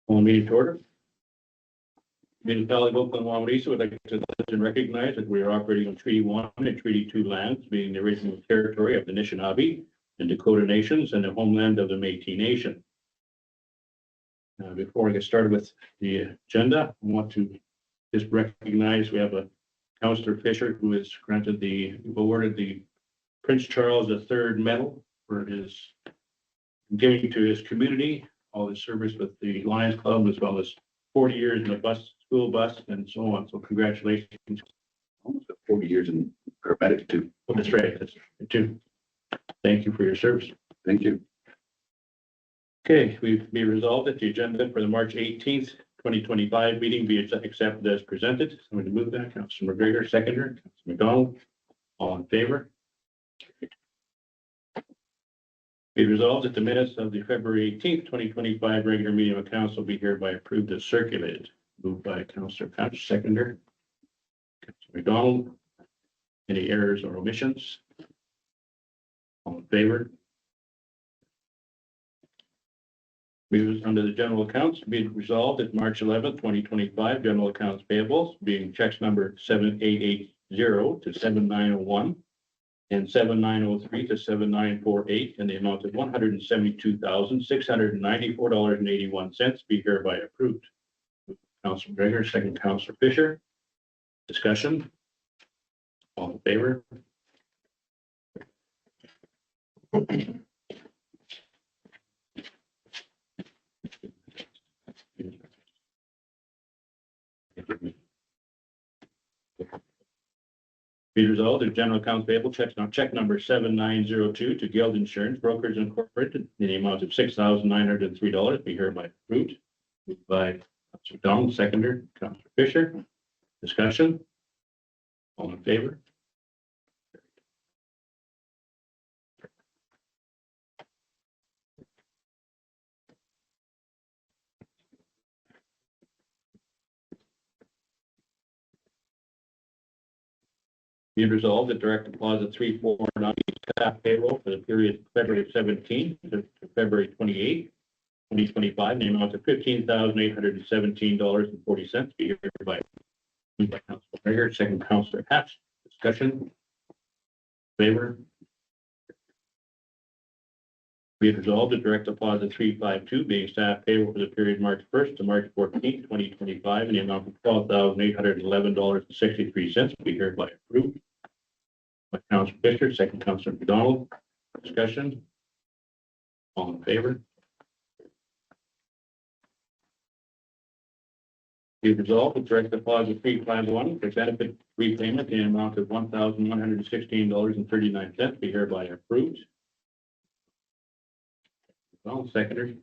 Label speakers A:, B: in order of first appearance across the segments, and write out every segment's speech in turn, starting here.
A: Call meeting to order. Municipality of Oakland-Wawanesa would like to acknowledge and recognize that we are operating on Treaty 1 and Treaty 2 lands, being the original territory of the Anishinaabe and Dakota Nations and the homeland of the Métis Nation. Before I get started with the agenda, I want to just recognize we have a Councillor Fisher who is awarded the Prince Charles III Medal for his giving to his community, all his service with the Lions Club, as well as 40 years in the school bus, and so on. So congratulations.
B: Almost 40 years in paramedic too.
A: Oh, that's right. That's right too. Thank you for your service.
B: Thank you.
A: Okay, we've been resolved that the agenda for the March 18th, 2025 meeting be accepted as presented. I'm going to move that. Councilor McGregor, seconder. Councilor McDonald, all in favor? Be resolved that the minutes of the February 18th, 2025 regular meeting of council be hereby approved as circulated. Moved by Councilor Patch, seconder. Councilor McDonald. Any errors or omissions? All in favor? Under the general accounts, be resolved that March 11th, 2025, general accounts payables being checks number 7880 to 7901 and 7903 to 7948 in the amount of $172,694.81 be hereby approved. Councilor McGregor, second Councilor Fisher. Discussion. All in favor? Be resolved that general accounts payable checks on check number 7902 to Guild Insurance Brokers Incorporated in the amount of $6,903 be hereby approved. Moved by Councilor Donald, seconder, Councilor Fisher. Discussion. All in favor? Be resolved that direct deposit 349 staff payroll for the period February 17th to February 28th, 2025, in the amount of $15,817.40 be hereby moved by Councilor McGregor, second Councilor Hatch. Discussion. Favor. Be resolved that direct deposit 352 being staff payroll for the period March 1st to March 14th, 2025, in the amount of $12,811.63 be hereby approved. By Councilor Fisher, second Councilor McDonald. Discussion. All in favor? Be resolved that direct deposit 351 for benefit repayment in the amount of $1,116.39 be hereby approved. Well, seconder.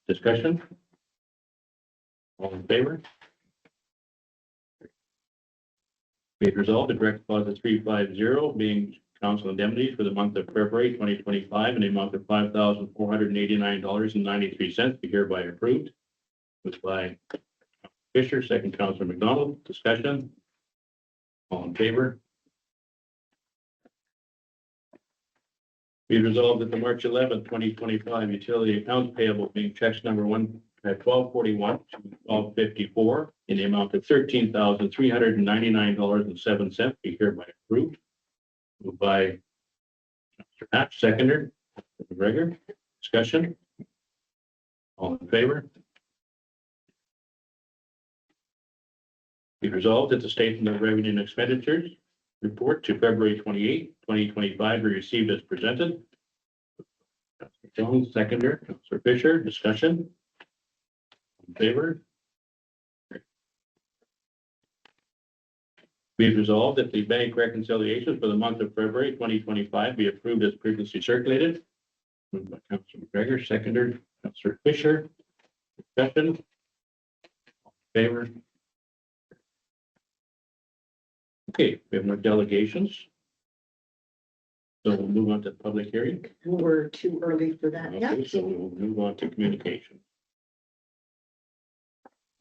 A: Discussion. All in favor? Be it resolved that direct deposit 350 being council indemnities for the month of February 2025 in the amount of $5,489.93 be hereby approved. Moved by Fisher, second Councilor McDonald. Discussion. All in favor? Be resolved that the March 11th, 2025 utility accounts payable being checks number 1241 to 1254 in the amount of $13,399.07 be hereby approved. Moved by Mr. Hatch, seconder, Mr. McGregor. Discussion. All in favor? Be resolved that the statement of revenue and expenditures report to February 28, 2025 be received as presented. Councilor Jones, seconder, Councilor Fisher. Discussion. In favor? Be resolved that the bank reconciliations for the month of February 2025 be approved as previously circulated. Moved by Councilor McGregor, seconder, Councilor Fisher. Discussion. In favor? Okay, we have no delegations. So we'll move on to public hearing.
C: We're too early for that. Yeah.
A: Okay, so we'll move on to communication.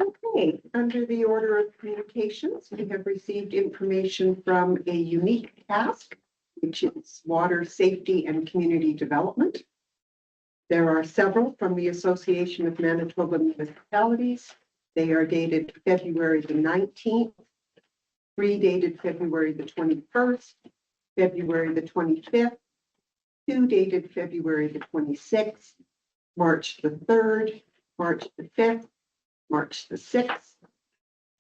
C: Okay, under the order of communications, we have received information from a unique task, which is water safety and community development. There are several from the Association of Manitoba Municipalities. They are dated February the 19th, 3 dated February the 21st, February the 25th, 2 dated February the 26th, March the 3rd, March the 5th, March the 6th,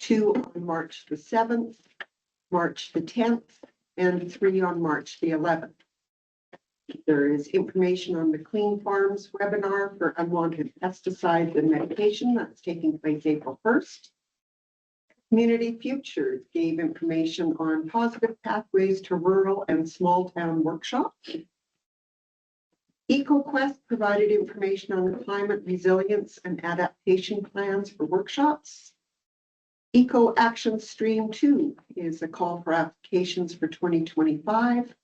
C: 2 on March the 7th, March the 10th, and 3 on March the 11th. There is information on the Clean Farms webinar for unwanted pesticides and medication that's taking place April 1st. Community Futures gave information on positive pathways to rural and small town workshops. EcoQuest provided information on the climate resilience and adaptation plans for workshops. Eco Action Stream 2 is a call for applications for 2025.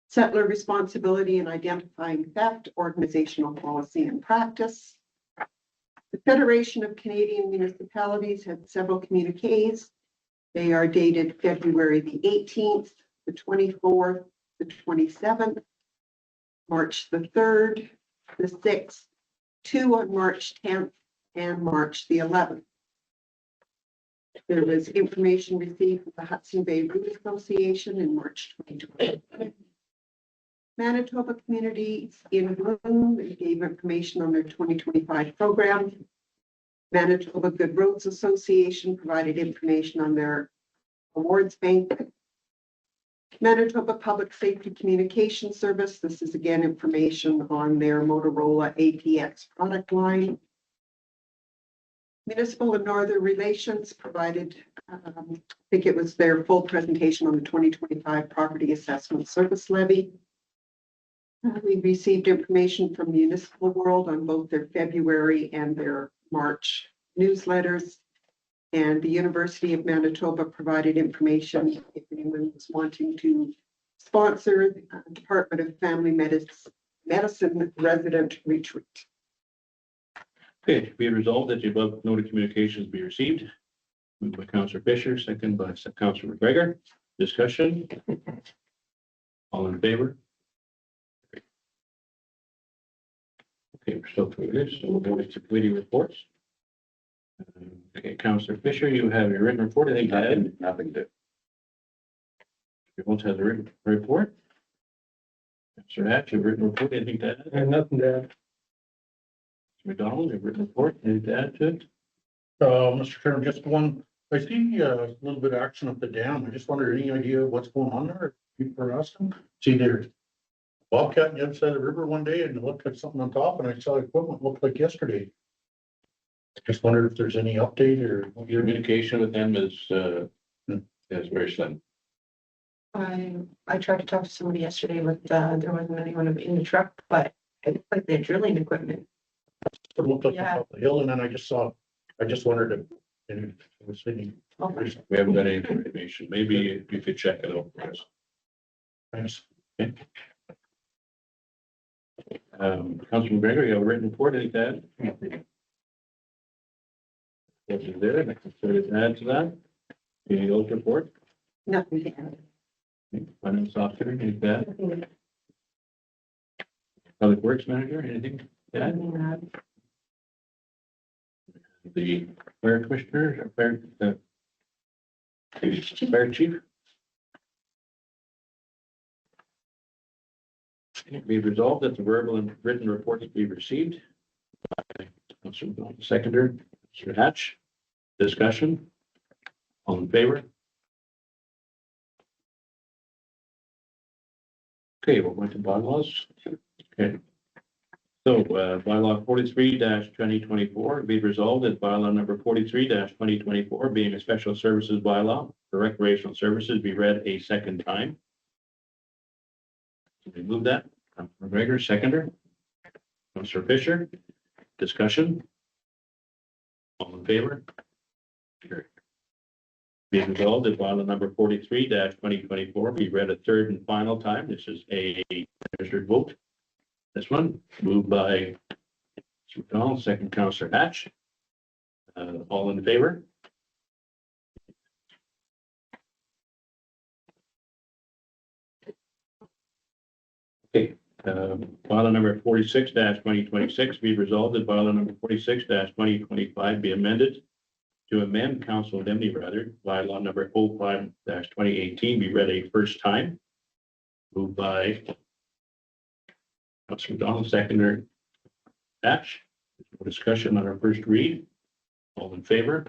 C: Settler responsibility in identifying theft, organizational policy and practice. The Federation of Canadian Municipalities had several communiques. They are dated February the 18th, the 24th, the 27th, March the 3rd, the 6th, 2 on March 10th, and March the 11th. There was information received from the Hudson Bay Route Association in March 2020. Manitoba Communities in Bloom, they gave information on their 2025 program. Manitoba Good Roads Association provided information on their awards bank. Manitoba Public Safety Communication Service, this is again information on their Motorola APX product line. Municipal and Northern Relations provided, I think it was their full presentation on the 2025 Property Assessment Service Levy. We received information from Municipal World on both their February and their March newsletters. And the University of Manitoba provided information if anyone was wanting to sponsor the Department of Family Medicine resident retreat.
A: Okay, be it resolved that the above noted communications be received. Moved by Councillor Fisher, second by Councillor McGregor. Discussion. All in favor? Okay, we're still through this, so we'll go into committee reports. Okay, Councillor Fisher, you have your written report. I think
B: Nothing to.
A: you won't have the written report. Councillor Hatch, your written report. Anything to add?
D: And nothing to add.
A: Mr. McDonald, your written report. Anything to add to it?
D: Mr. Chairman, just one, I see a little bit of action at the dam. I just wonder, any idea what's going on there? People are asking. See, there's bobcat on the other side of the river one day and it looked like something on top and I saw equipment looked like yesterday. Just wondered if there's any update or.
A: Your communication with them is very slim.
E: I tried to talk to somebody yesterday, but there wasn't anyone in the truck, but it looked like they're drilling equipment.
D: It looked like
E: Yeah.
D: up the hill and then I just wondered if it was any.
E: Okay.
A: We haven't got any information. Maybe you could check it out for us.
D: Thanks.
A: Councillor McGregor, you have a written report. Anything to add? Yes, is there? I consider to add to that. Any old report?
C: Nothing to add.
A: Finance officer, anything to add? Public Works Manager, anything to add? The fire commissioner, or fire chief? Be resolved that the verbal and written reports be received. By Councillor McDonald, seconder, Mr. Hatch. Discussion. All in favor? Okay, we're going to bylaws. Okay. So, bylaw 43-2024, be resolved that bylaw number 43-2024, being a special services bylaw for recreational services, be read a second time. Can we move that? Councilor McGregor, seconder. Councilor Fisher, discussion. All in favor? Carried. Be resolved that bylaw number 43-2024 be read a third and final time. This is a measured vote. This one moved by Mr. McDonald, second Councillor Hatch. All in favor? Okay, Bylaw number 46-2026 be resolved that bylaw number 46-2025 be amended to amend council indemnity bylaw number 05-2018 be read a first time. Moved by Councilor McDonald, seconder Hatch. Discussion on our first read. All in favor?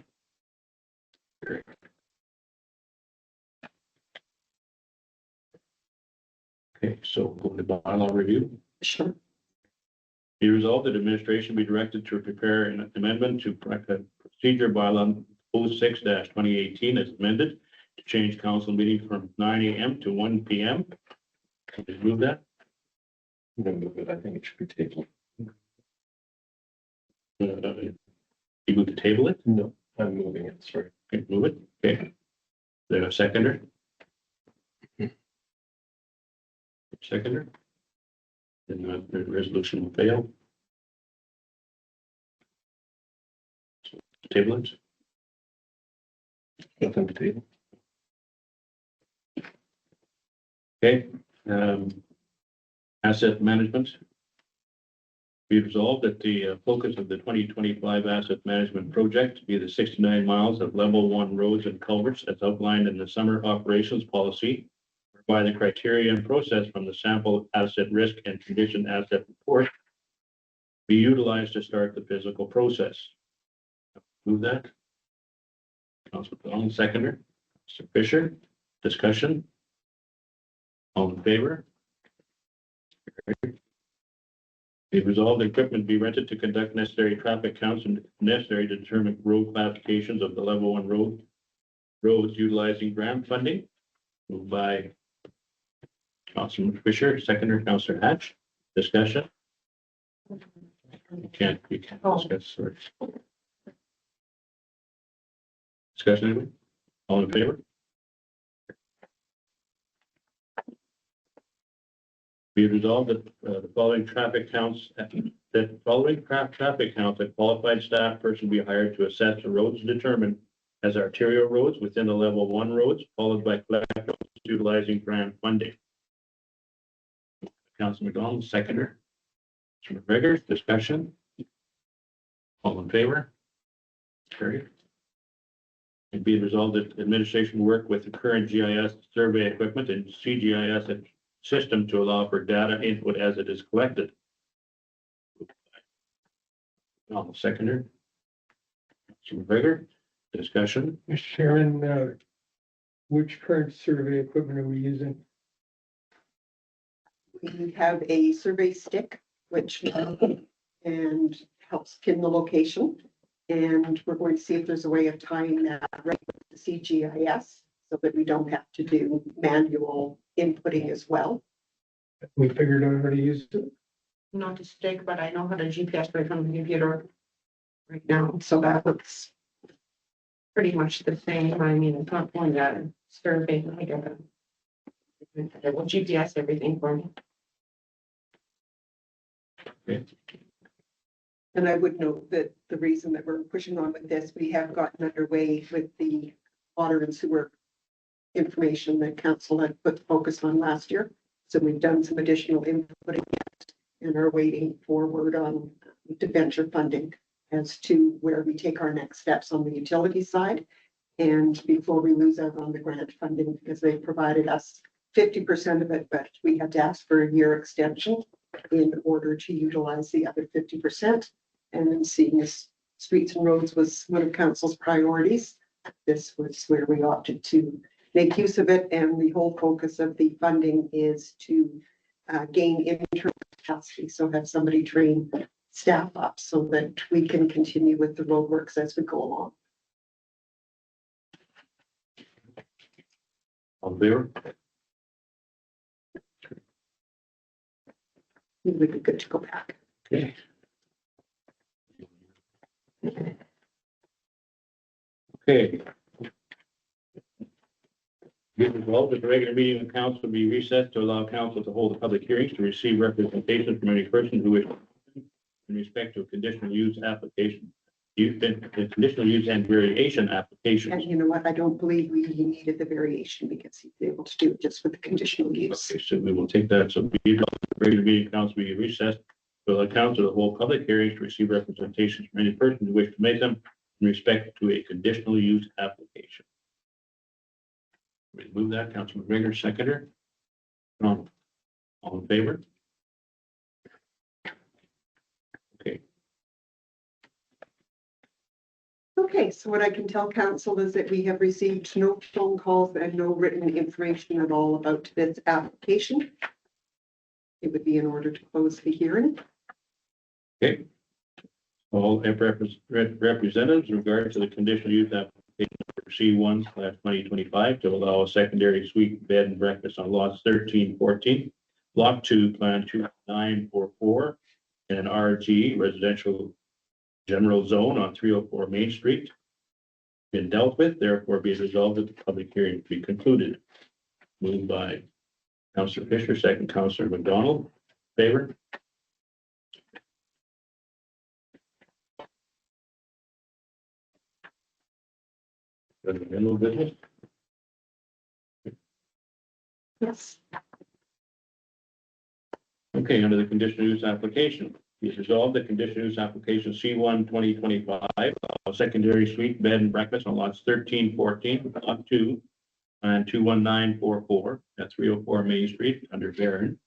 A: Okay, so go to bylaw review.
C: Sure.
A: Be resolved that administration be directed to prepare an amendment to procedure bylaw 06-2018 as amended to change council meeting from 9 a.m. to 1 p.m. Can you move that?
B: I'm gonna move it. I think it should be tabled.
A: You move to table it?
B: No, I'm moving it, sorry.
A: Okay, move it. Okay. There a seconder? Seconder? Then the resolution will fail. Table it.
B: Nothing to table.
A: Okay. Asset management. Be resolved that the focus of the 2025 asset management project be the 69 miles of level 1 roads and culverts as outlined in the summer operations policy, whereby the criteria and process from the sample asset risk and condition asset report be utilized to start the physical process. Move that. Councilor McDonald, seconder. Mr. Fisher, discussion. All in favor? Be resolved, equipment be rented to conduct necessary traffic counts and necessary to determine road classifications of the level 1 roads utilizing grant funding. Moved by Councilor Fisher, seconder Councilor Hatch. Discussion. You can't discuss, sorry. Discussion, anybody? All in favor? Be resolved that the following traffic counts, traffic counts, a qualified staff person be hired to assess the roads determined as arterial roads within the level 1 roads, followed by collective roads utilizing grant funding. Councilor McDonald, seconder. Mr. McGregor, discussion. All in favor? Carried. And be it resolved that administration work with the current GIS survey equipment and CGIS system to allow for data input as it is collected. Seconder. Mr. McGregor, discussion.
F: Mr. Chairman, which current survey equipment are we using?
C: We have a survey stick, which and helps pin the location. And we're going to see if there's a way of tying that right with the CGIS so that we don't have to do manual inputting as well.
F: We figured out how to use it.
E: Not to stick, but I know how to GPS right from the computer right now, so that looks pretty much the same. I mean, it's not going to survey, it will GPS everything for me.
C: And I would note that the reason that we're pushing on with this, we have gotten underway with the water and sewer information that council had put focus on last year. So we've done some additional input and are waiting for word on debenture funding as to where we take our next steps on the utility side. And before we lose out on the grant funding, because they provided us 50% of it, but we had to ask for a year extension in order to utilize the other 50%. And then seeing as streets and roads was one of council's priorities, this was where we opted to make use of it. And the whole focus of the funding is to gain internal capacity. So have somebody train staff up so that we can continue with the roadworks as we go along.
A: All in favor?
C: It would be good to go back.
A: Okay. Okay. Be resolved that the regular meeting of council be recessed to allow council to hold the public hearings to receive representation from any person who wishes in respect to a conditional use application, conditional use and variation applications.
C: And you know what? I don't believe we needed the variation because he's able to do it just with the conditional use.
A: Okay, so we will take that. So be regular meeting council be recessed to allow council to hold public hearings to receive representations from any person who wish to make them in respect to a conditional use application. We move that, Councilman McGregor, seconder. All in favor? Okay,
C: Okay, so what I can tell council is that we have received no phone calls and no written information at all about this application. It would be in order to close the hearing.
A: okay. All representatives in regard to the conditional use application for C1/2025 to allow a secondary suite bed and breakfast on lots 13-14, Block 2, Plan 2944, and an RG residential general zone on 304 Main Street been dealt with, therefore be it resolved that the public hearing be concluded. Moved by Councillor Fisher, second Councillor McDonald. Favor? General business?
C: Yes.
A: Okay, under the conditional use application, be it resolved that conditional use application C1/2025, a secondary suite bed and breakfast on lots 13-14, Block 2, and 21944 at 304 Main Street under Barron,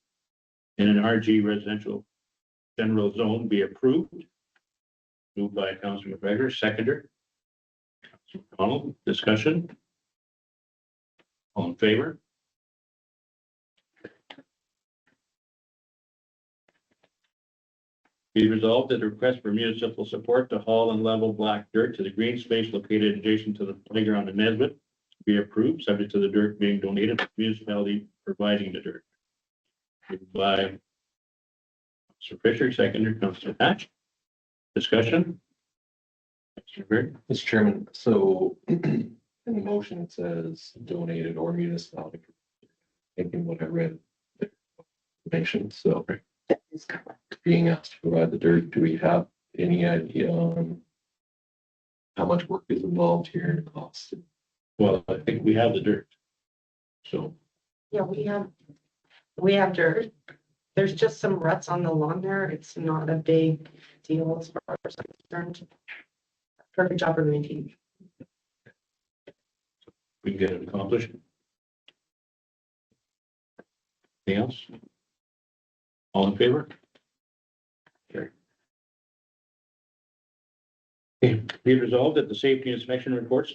A: in an RG residential general zone be approved. Moved by Councilor McGregor, seconder. Councilor McDonald, discussion. All in favor? Be resolved that the request for municipal support to haul and level black dirt to the green space located adjacent to the playground in Nesbit be approved, subject to the dirt being donated to the municipality providing the dirt. Moved by Councilor Fisher, seconder, Councilor Hatch. Discussion? Councilor Bird?
G: Mr. Chairman, so in the motion, it says donated or municipality. Thinking what I read. Information, so
C: That is correct.
G: being asked to provide the dirt, do we have any idea on how much work is involved here and cost?
A: Well, I think we have the dirt. So,
E: Yeah, we have dirt. There's just some ruts on the lawn there. It's not a big deal as far as I'm concerned. Perfect job of maintaining.
A: we can get it accomplished. Anything else? All in favor? Carried. Okay, be it resolved that the safety inspection reports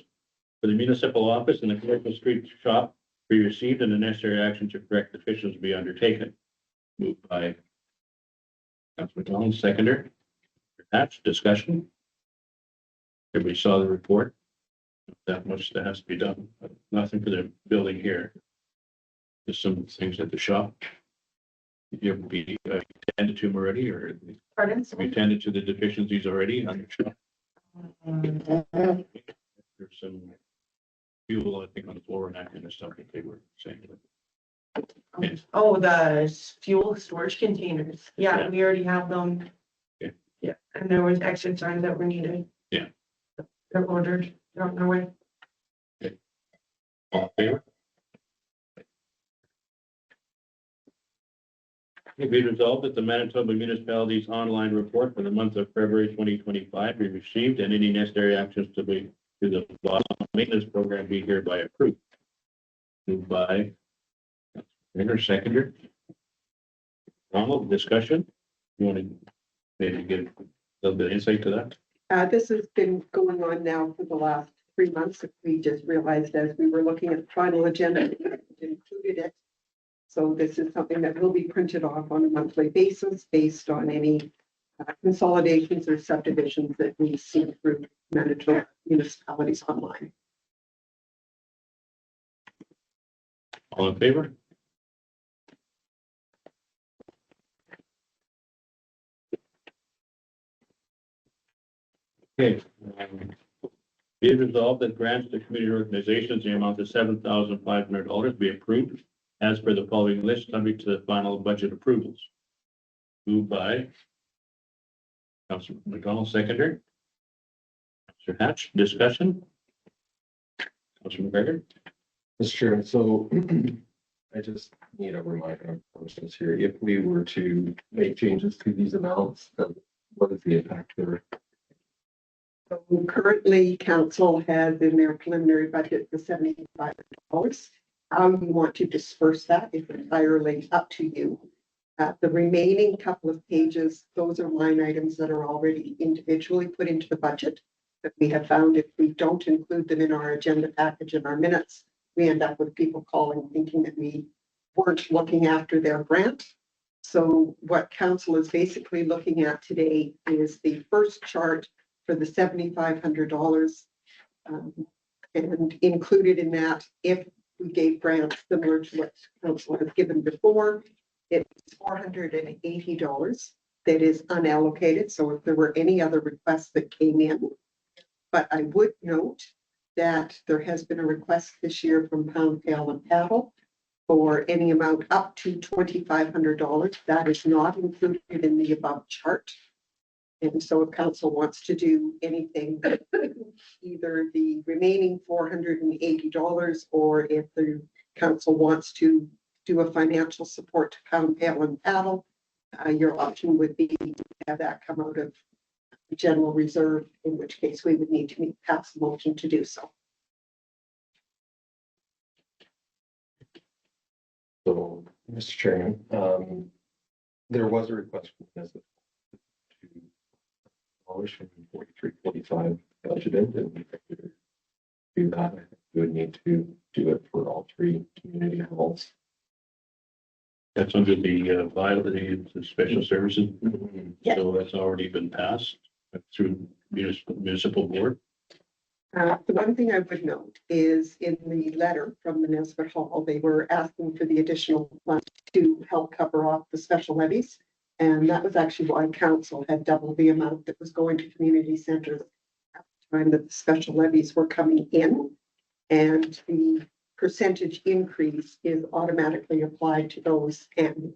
A: for the municipal office and the commercial street shop be received and the necessary action to correct deficiencies be undertaken. Moved by Councilor McDonald, seconder. Attached discussion. Everybody saw the report. That much that has to be done, but nothing for the building here. Just some things at the shop. You ever be attended to them already, or have
E: Pardon?
A: you attended to the deficiencies already on your shop? There's some fuel, I think, on the floor and that kind of stuff that they were saying.
E: Oh, the fuel storage containers. Yeah,
A: Yeah.
E: we already have them.
A: Okay.
E: Yeah, and there was extra time that were needed.
A: Yeah.
E: They're ordered. They're on their way.
A: All in favor? It be resolved that the Manitoba Municipalities online report for the month of February 2025 be received and any necessary actions to the maintenance program be hereby approved. Moved by Councilor seconder. Ronald, discussion? You want to maybe give a little bit of insight to that?
C: This has been going on now for the last 3 months. We just realized as we were looking at the final agenda, we included it. So this is something that will be printed off on a monthly basis based on any consolidations or subdivisions that we see through Manitoba municipalities online.
A: All in favor? Okay. Be it resolved that grants to community organizations in the amount of $7,500 be approved as per the following list, subject to the final budget approvals. Moved by Councilor McDonald, seconder. Councilor Hatch, discussion. Councilor McGregor?
G: Mr. Chairman, so I just need a reminder of process here. If we were to make changes to these amounts, then what is the impact there?
C: So currently, council has in their preliminary budget the $75. How you want to disperse that is entirely up to you. The remaining couple of pages, those are line items that are already individually put into the budget. But we have found if we don't include them in our agenda package in our minutes, we end up with people calling thinking that we weren't looking after their grant. So what council is basically looking at today is the first chart for the $7,500. And included in that, if we gave grants similar to what council has given before, it's $480 that is unallocated. So if there were any other requests that came in, but I would note that there has been a request this year from Pound Pail and Paddle for any amount up to $2,500. That is not included in the above chart. And so if council wants to do anything, either the remaining $480, or if the council wants to do a financial support to Pound Pail and Paddle, your option would be to have that come out of the general reserve, in which case we would need to pass a motion to do so.
G: So, Mr. Chairman, there was a request from this to abolish from 4345 budgeted, and if we could do that, I think we would need to do it for all three community halls.
A: That's under the the special services.
C: Yeah.
A: So that's already been passed through municipal board.
C: The one thing I would note is in the letter from the Nesbitt Hall, they were asking for the additional funds to help cover off the special levies. And that was actually why council had doubled the amount that was going to community centers at the time that the special levies were coming in. And the percentage increase is automatically applied to those annually.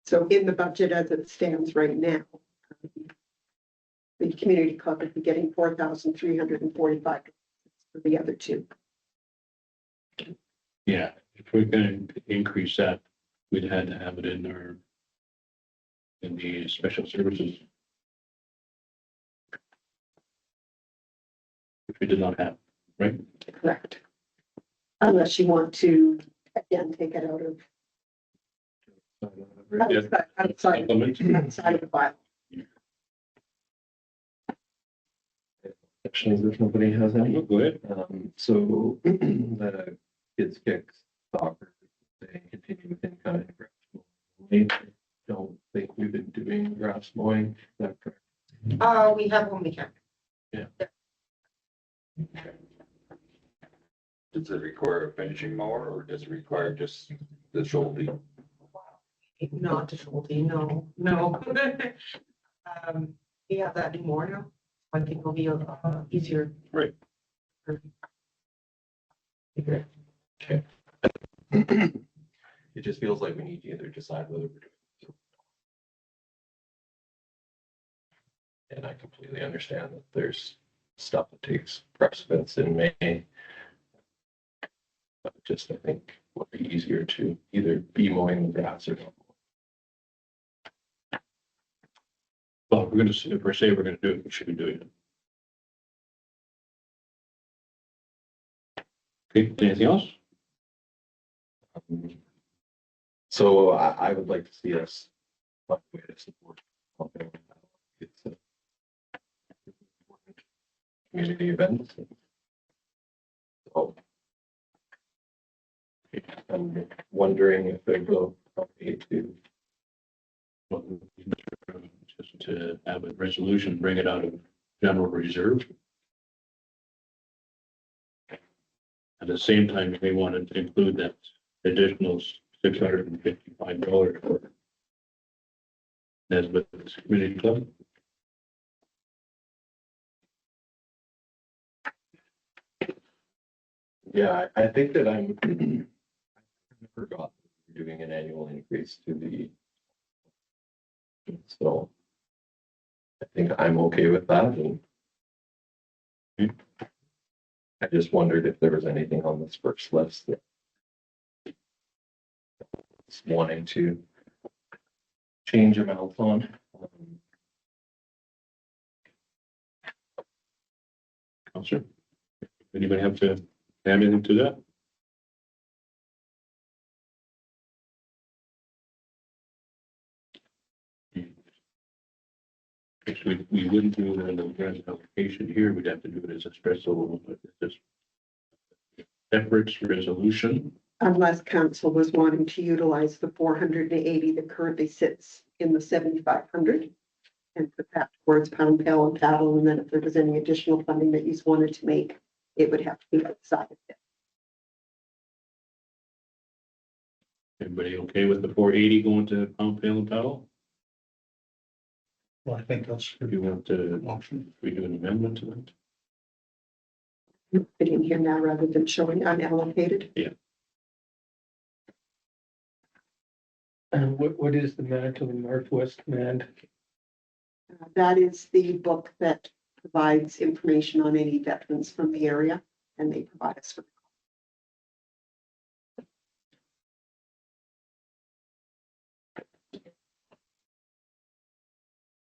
C: So in the budget as it stands right now, the community club would be getting $4,345 for the other two.
A: Yeah, if we're going to increase that, we'd had to have it in the special services. Which we did not have, right?
C: Correct. Unless you want to, again, take it out of outside of the file.
G: Questions if nobody has any?
A: Go ahead.
G: So the kids kicks soccer, they continue within kind of grass mowing. I don't think we've been doing grass mowing, is that correct?
E: We have one weekend.
B: Does it require a finishing mower or does it require just the shoulder?
E: Not difficulty, no. We have that anymore now. I think it'll be easier.
A: Right.
G: Okay. It just feels like we need to either decide whether we're doing it. And I completely understand that there's stuff that takes precedence in May. But just, I think, it would be easier to either be mowing the grass or not.
A: Well, if we're saying we're gonna do it, we should be doing it. Okay, anything else?
G: So I would like to see us find a way to support. It's a community event. So I'm wondering if they will need to.
A: Just to have a resolution, bring it out of general reserve. At the same time, you may want to include that additional $655 for Nesbitt Community Club.
G: Yeah, I think that I forgot we're doing an annual increase to the. So I think I'm okay with that, and I just wondered if there was anything on this first list that council's wanting to change amounts on.
A: Counselor? Anybody have to add anything to that? If we wouldn't do it in the grant application here, we'd have to do it as a special, just separate resolution.
C: Unless council was wanting to utilize the 480 that currently sits in the 7,500 and put that towards pound, pail and paddle. And then if there was any additional funding that you wanted to make, it would have to be outside of it.
A: Everybody okay with the 480 going to pound, pail and paddle?
D: Well, I think that's a
A: If you
D: good
A: want to,
D: option.
A: we do an amendment to that?
C: Put in here now rather than showing unallocated.
F: And what is the Manitoba Northwest Command?
C: That is the book that provides information on any veterans from the area, and they provide us with.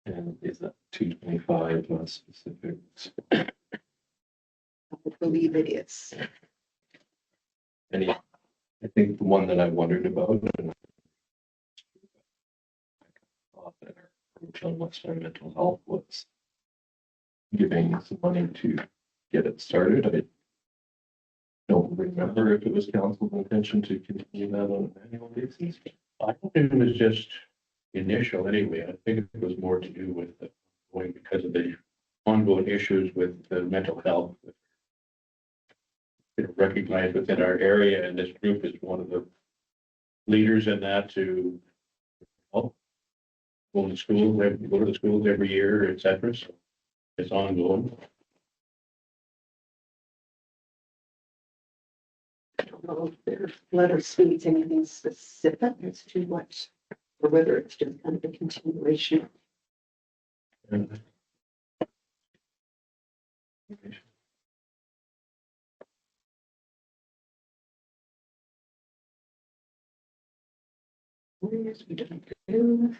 G: And is that 225 specifics?
C: I believe it is.
G: Any, I think the one that I wondered about and thought that our approach on Western mental health was giving some money to get it started. I don't remember if it was council's intention to continue that on an annual basis.
A: I think it was just initial anyway. I think it was more to do with the going because of the ongoing issues with the mental health. Recognized within our area, and this group is one of the leaders in that to help go to school, go to the schools every year, et cetera. So it's ongoing.
C: I don't know if their letter speaks anything specific as to what, or whether it's just kind of a continuation. Yes, we don't do.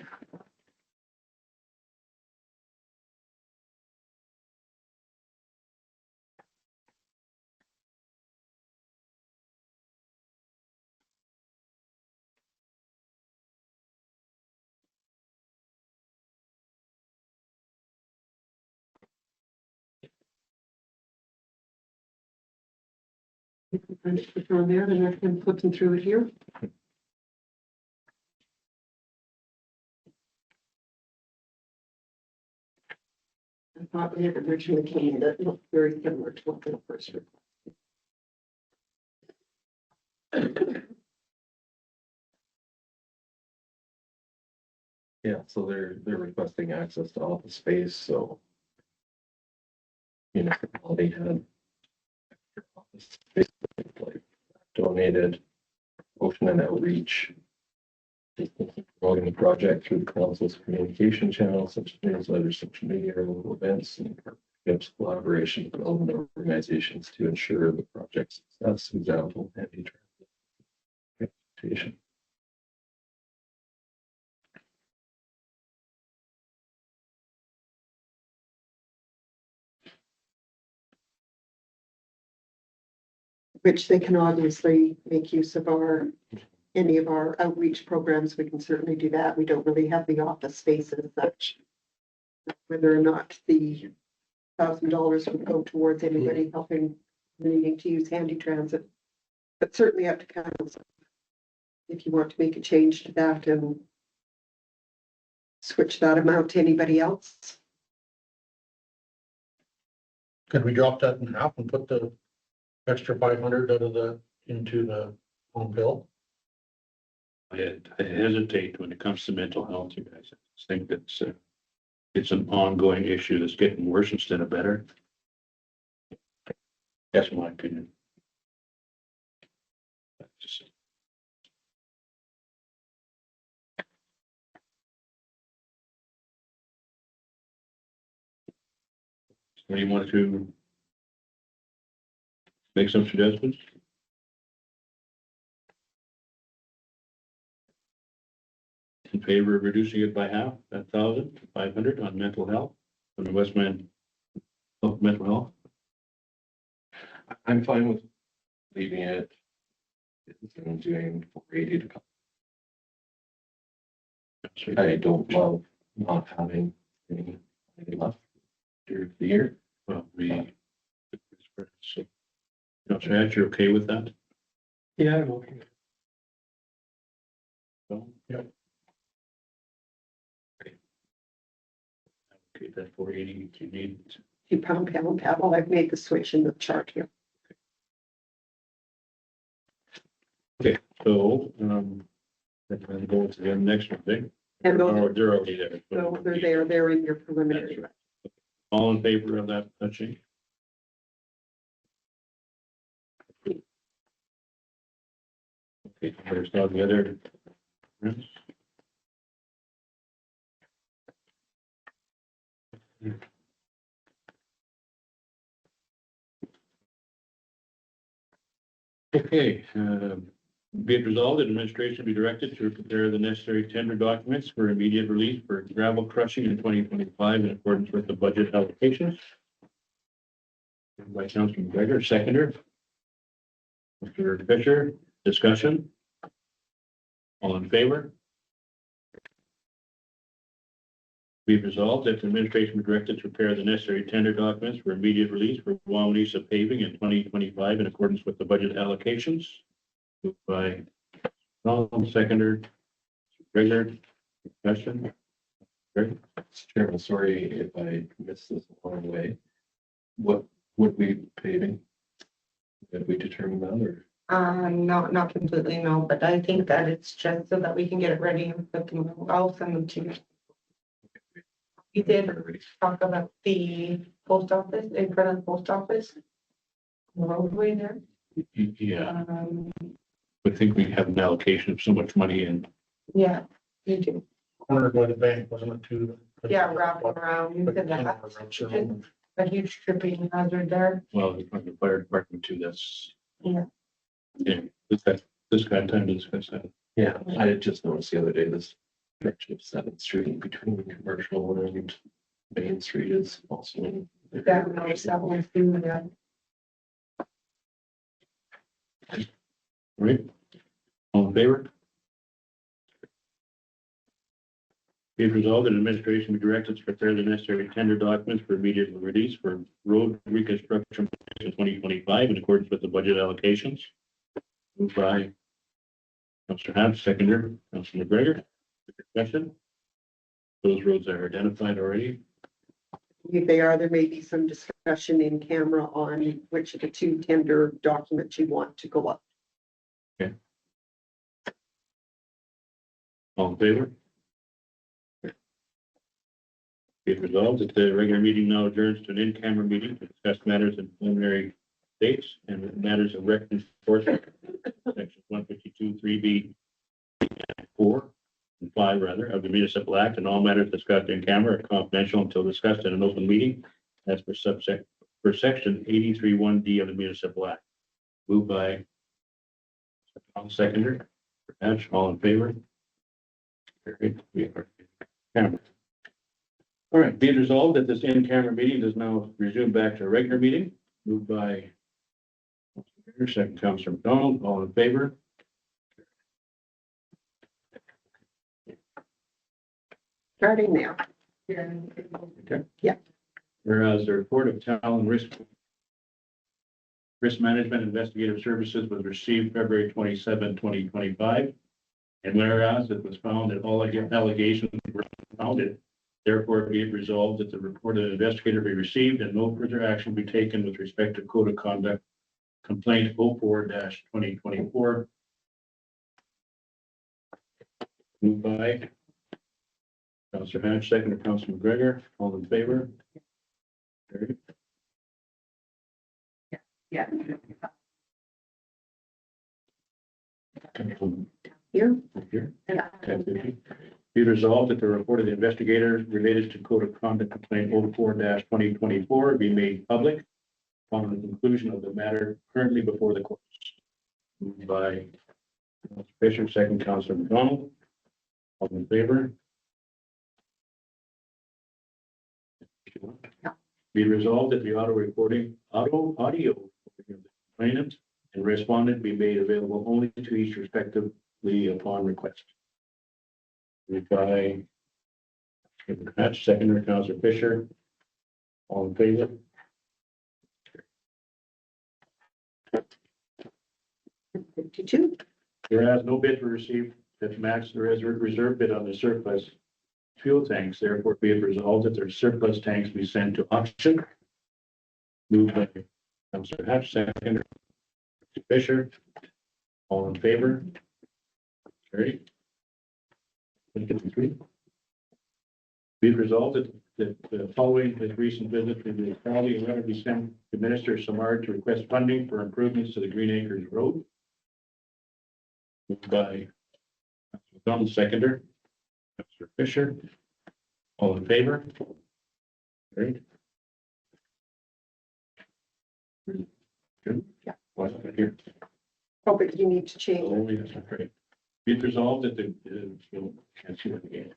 C: If we find it quicker on there, then I can flip them through it here. I thought we had originally came in that looked very similar to what the first request.
G: Yeah, so they're requesting access to office space, so municipality had extra office space, like donated Ocean and Outreach. Promoting the project through the council's communication channels, such as newsletters, social media, or local events, and partnerships, collaboration with relevant organizations to ensure the project's success. Example, handy transportation.
C: Which they can obviously make use of any of our outreach programs. We can certainly do that. We don't really have the office space as such. Whether or not the $1,000 would go towards anybody helping needing to use handy transit, but certainly up to council. If you want to make a change to that and switch that amount to anybody else.
D: Could we drop that in half and put the extra 500 out of the, into the home bill?
A: I hesitate when it comes to mental health, you guys. I just think that it's an ongoing issue that's getting worse instead of better. That's my opinion. Just- Somebody want to make some suggestions? in favor of reducing it by half, 1,000 to 500 on mental health, on the Westman mental health.
G: I'm fine with leaving it. And doing 480 to I don't love not having any left through the year.
A: Well, so, Councillor Hatch, you're okay with that?
F: Yeah, I'm okay.
A: So,
D: Yep.
A: Okay, that 480, you need,
C: £2 paddle. I've made the switch in the chart here.
A: so, then we'll go to the next one, thing.
C: And those,
A: Oh, they're already there.
C: so they're there, they're in your preliminary.
A: All in favor of that change? Okay, there's not the other. Okay, be it resolved that administration be directed to prepare the necessary tender documents for immediate release for gravel crushing in 2025 in accordance with the budget allocations. By Councilor McGregor, seconder. Mr. Fisher, discussion. All in favor? Be it resolved that the administration be directed to prepare the necessary tender documents for immediate release for Wawanesa paving in 2025 in accordance with the budget allocations. Moved by Donald, seconder, regular discussion. Greg?
G: Chairman, sorry if I missed this along the way. What would we be paving? Did we determine that or?
E: Not completely, no, but I think that it's just so that we can get it ready and put them, I'll send them to you. We did talk about the post office, in front of the post office. Roadway there.
A: Yeah,
E: Um,
A: I think we have an allocation of so much money and
E: yeah, you do.
D: Corner by the bank, wasn't it too?
E: Yeah, wrapping around into that. A huge tripping hazard there.
A: well, the fire department too, that's.
E: Yeah.
A: Yeah, this kind of time to discuss that.
G: Yeah, I had just noticed the other day, this section of 7th Street between commercial and Main Street is also.
E: That notice that one through that.
A: Right? All in favor? Be it resolved that administration be directed to prepare the necessary tender documents for immediate release for road reconstruction in 2025 in accordance with the budget allocations. Moved by Councilor Hatch, seconder, Councilor McGregor. Discussion. Those roads are identified already.
C: If they are, there may be some discussion in camera on which of the two tender documents you want to go up.
A: All in favor? Be it resolved that the regular meeting now adjourns to an in-camera meeting to discuss matters in preliminary states and matters of record enforcement. Section 152, 3B, 4 and 5 rather of the Municipal Act, and all matters discussed in camera are confidential until discussed in an open meeting as per section 83(1)D of the Municipal Act. Moved by seconder, Hatch, all in favor? Carried. We are in camera. All right, be it resolved that this in-camera meeting does now resume back to a regular meeting. Moved by second, Councilor McDonald, all in favor?
C: Starting now.
A: Okay.
C: Yeah.
A: Whereas the report of talent risk management investigative services was received February 27, 2025. And whereas it was found that all allegations were founded, therefore be it resolved that the report of the investigator be received and no further action be taken with respect to code of conduct complaint 04-2024. Moved by Councilor Hatch, second to Councilor McGregor, all in favor? Carried.
C: Yeah.
A: Here.
C: Here. Yeah.
A: 10:50. Be resolved that the report of the investigator related to code of conduct complaint 04-2024 be made public upon the conclusion of the matter currently before the courts. Moved by Councilor Fisher, second Councilor McDonald. All in favor? Be resolved that the audio recording of the complainant and respondent be made available only to each respectively upon request. Moved by Councilor Hatch, seconder Councilor Fisher. All in favor?
C: fifty-two,
A: Whereas no bids were received that matched the reserve bid on the surplus fuel tanks, therefore be it resolved that their surplus tanks be sent to auction. Moved by Councilor Hatch, seconder Fisher. All in favor? Carried. 53. Be it resolved that the following the recent visit to the county and letter be sent to Minister Samar to request funding for improvements to the Green Acres Road. Moved by Councilor Donald, seconder Councilor Fisher. All in favor? Carried. Good.
C: Yeah.
A: What's up here?
C: oh, but you need to change.
A: Oh, yes, great. Be it resolved that can't see it again.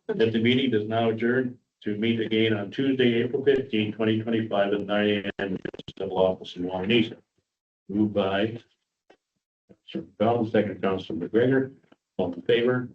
A: That the meeting is now adjourned to meet again on Tuesday, April 15, 2025 at 9 a.m. in the civil office in Wawanesa. Moved by Councilor Donald, second Councilor McGregor. All in favor?